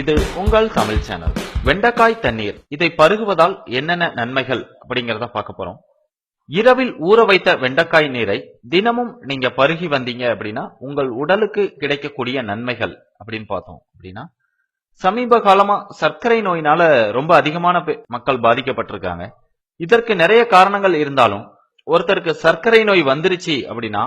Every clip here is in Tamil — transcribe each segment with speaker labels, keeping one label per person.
Speaker 1: இது உங்கள் தமிழ் சேனல். வெண்டைக்காய் தண்ணீர் இதை பருகுவதால் என்னென்ன நன்மைகள் அப்படிங்கறத பார்க்க போறோம். இரவில் ஊற வைத்த வெண்டைக்காய் நீரை தினமும் நீங்க பருகி வந்தீங்க அப்படின்னா உங்கள் உடலுக்கு கிடைக்கக்கூடிய நன்மைகள் அப்படின்னு பார்த்தோம் அப்படின்னா, சமீப காலமா சர்க்கரை நோயினால ரொம்ப அதிகமான மக்கள் பாதிக்கப்பட்டிருக்காங்க. இதற்கு நிறைய காரணங்கள் இருந்தாலும் ஒருத்தருக்கு சர்க்கரை நோய் வந்துருச்சு அப்படின்னா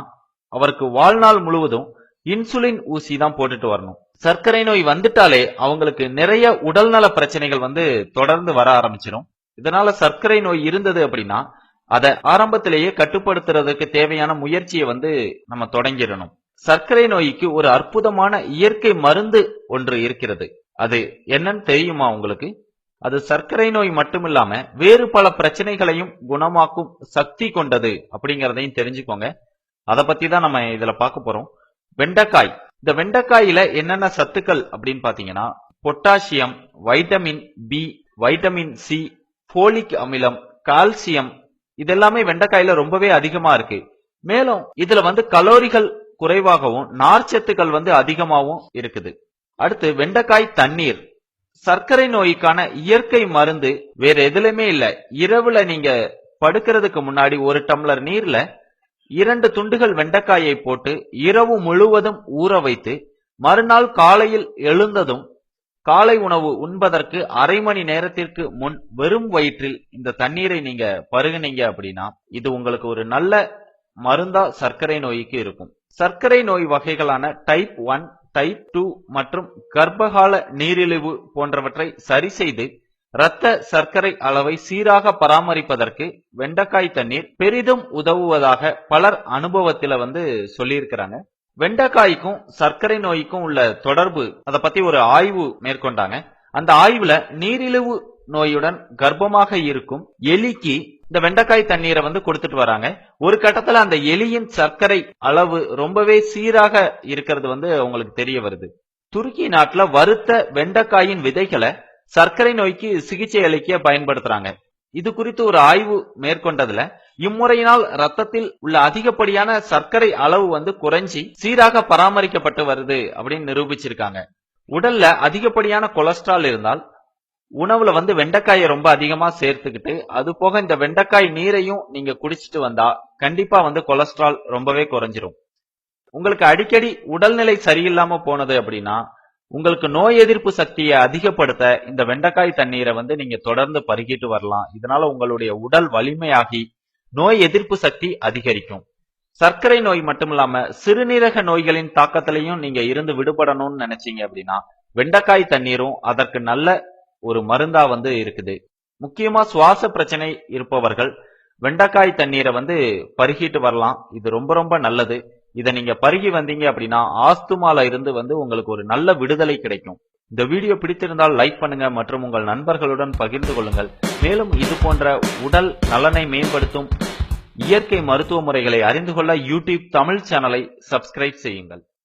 Speaker 1: அவருக்கு வாழ்நாள் முழுவதும் இன்சுலின் ஊசி தான் போட்டுட்டு வரணும். சர்க்கரை நோய் வந்துட்டாலே அவங்களுக்கு நிறைய உடல்நல பிரச்சனைகள் தொடர்ந்து வர ஆரம்பிச்சிடும். இதனால சர்க்கரை நோய் இருந்தது அப்படின்னா அதை ஆரம்பத்திலேயே கட்டுப்படுத்துறதுக்கு தேவையான முயற்சியை நம்ம தொடங்கிடணும். சர்க்கரை நோய்க்கு ஒரு அற்புதமான இயற்கை மருந்து ஒன்று இருக்கிறது. அது என்னன்னு தெரியுமா உங்களுக்கு? அது சர்க்கரை நோய் மட்டுமில்லாம வேறு பல பிரச்சனைகளையும் குணமாக்கும் சக்தி கொண்டது அப்படிங்கறதையும் தெரிஞ்சுக்கோங்க. அதை பத்தி தான் நம்ம இதுல பார்க்க போறோம். வெண்டைக்காய். இந்த வெண்டைக்காயில என்னென்ன சத்துக்கள் அப்படின்னு பாத்தீங்கன்னா, potassium, vitamin B, vitamin C, folic அமிலம், கால்சியம் இதெல்லாமே வெண்டைக்காயில ரொம்பவே அதிகமா இருக்கு. மேலும் இதுல கலோரிகள் குறைவாகவும் நார்ச்சத்துக்கள் அதிகமாகவும் இருக்குது. அடுத்து வெண்டைக்காய் தண்ணீர். சர்க்கரை நோய்க்கான இயற்கை மருந்து வேற எதுலயுமே இல்ல. இரவுல நீங்க படுக்கிறதுக்கு முன்னாடி ஒரு டம்ளர் நீர்ல 2 துண்டுகள் வெண்டைக்காயை போட்டு இரவு முழுவதும் ஊற வைத்து மறுநாள் காலையில் எழுந்ததும் காலை உணவு உண்பதற்கு அரை மணி நேரத்திற்கு முன் வெறும் வயிற்றில் இந்த தண்ணீரை நீங்க பருகுனீங்க அப்படின்னா இது உங்களுக்கு ஒரு நல்ல மருந்தா சர்க்கரை நோய்க்கு இருக்கும். சர்க்கரை நோய் வகைகளான டைப் 1, டைப் 2 மற்றும் கர்ப்பகால நீரிழிவு போன்றவற்றை சரி செய்து இரத்த சர்க்கரை அளவை சீராக பராமரிப்பதற்கு வெண்டைக்காய் தண்ணீர் பெரிதும் உதவுவதாக பலர் அனுபவத்தில சொல்லியிருக்கிறாங்க. வெண்டைக்காய்க்கும் சர்க்கரை நோய்க்கும் உள்ள தொடர்பு அதை பத்தி ஒரு ஆய்வு மேற்கொண்டாங்க. அந்த ஆய்வுல நீரிழிவு நோயுடன் கர்ப்பமாக இருக்கும் எலிக்கு இந்த வெண்டைக்காய் தண்ணீரை கொடுத்துட்டு வராங்க. ஒரு கட்டத்துல அந்த எலியின் சர்க்கரை அளவு ரொம்பவே சீராக இருக்கிறது அவங்களுக்கு தெரிய வருது. துருக்கி நாட்டுல வறுத்த வெண்டைக்காயின் விதைகளை சர்க்கரை நோய்க்கு சிகிச்சை அளிக்க பயன்படுத்துறாங்க. இது குறித்து ஒரு ஆய்வு மேற்கொண்டதுல இம்முறையினால் ரத்தத்தில் உள்ள அதிகப்படியான சர்க்கரை அளவு குறைஞ்சி சீராக பராமரிக்கப்பட்டு வருது அப்படின்னு நிரூபிச்சிருக்காங்க. உடல்ல அதிகப்படியான கொலஸ்ட்ரால் இருந்தால் உணவுல வெண்டைக்காயை ரொம்ப அதிகமா சேர்த்துக்கிட்டு அது போக இந்த வெண்டைக்காய் நீரையும் நீங்க குடிச்சிட்டு வந்தா கண்டிப்பா கொலஸ்ட்ரால் ரொம்பவே குறைஞ்சிரும். உங்களுக்கு அடிக்கடி உடல்நிலை சரியில்லாம போனது அப்படின்னா உங்களுக்கு நோய் எதிர்ப்பு சக்தியை அதிகப்படுத்த இந்த வெண்டைக்காய் தண்ணீரை நீங்க தொடர்ந்து பருகிட்டு வரலாம். இதனால உங்களுடைய உடல் வலிமையாகி நோய் எதிர்ப்பு சக்தி அதிகரிக்கும். சர்க்கரை நோய் மட்டும் இல்லாம சிறுநீரக நோய்களின் தாக்கத்திலையும் நீங்க இருந்து விடுபடணும்னு நினைச்சீங்க அப்படின்னா வெண்டைக்காய் தண்ணீரும் அதற்கு நல்ல ஒரு மருந்தா இருக்குது. முக்கியமா சுவாச பிரச்சனை இருப்பவர்கள் வெண்டைக்காய் தண்ணீரை பருகிட்டு வரலாம். இது ரொம்ப ரொம்ப நல்லது. இதை நீங்க பருகி வந்தீங்க அப்படின்னா ஆஸ்துமால இருந்து உங்களுக்கு ஒரு நல்ல விடுதலை கிடைக்கும். இந்த வீடியோ பிடித்திருந்தால் லைக் பண்ணுங்க மற்றும் உங்கள் நண்பர்களுடன் பகிர்ந்து கொள்ளுங்கள். மேலும் இது போன்ற உடல் நலனை மேம்படுத்தும் இயற்கை மருத்துவ முறைகளை அறிந்து கொள்ள யூடியூப் தமிழ் சேனலை சப்ஸ்கிரைப் செய்யுங்கள்.